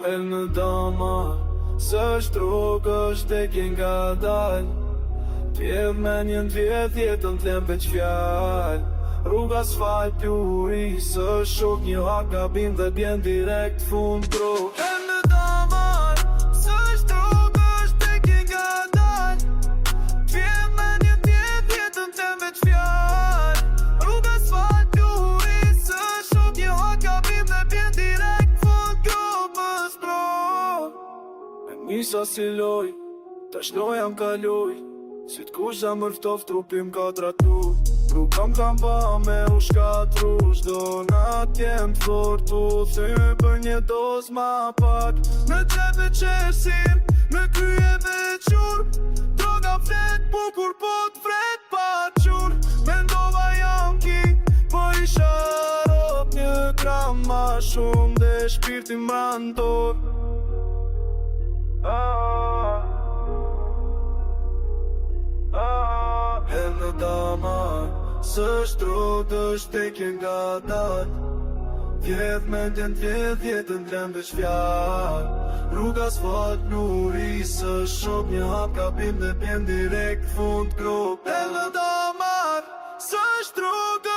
El në damar, së është rrugë është tek nga dal. T'jedh me njën t'vjedh jetën t'lem veç fjall. Rruga asfalt uri, së shok një hak gabim dhe bjen direkt fund bro. El në damar, së është rrugë është tek nga dal. T'jedh me njën t'vjedh jetën t'lem veç fjall. Rruga asfalt uri, së shok një hak gabim dhe bjen direkt fund grobës bro. Me misa si loj, tash loja m'kaloj. Si t'kush a mërftof trupim ka tratu. Rrugam kam pa me u shkatru. Shdo nat jem t'fortu. Thyme për një doz ma pak. Në qepe qesim, në krye vequr. Droga flet bukur po t'fret pa qur. Mendova jam ki, po isha rop një gram ma shumë. Dhe shpirti m'randor. El në damar, së është rrugë është tek nga dal. Vjedh me ndjen t'vjedh jetën t'lem veç fjall. Rruga asfalt nuri, së shok një hap gabim dhe bjen direkt fund grop. El në damar, së është rrugë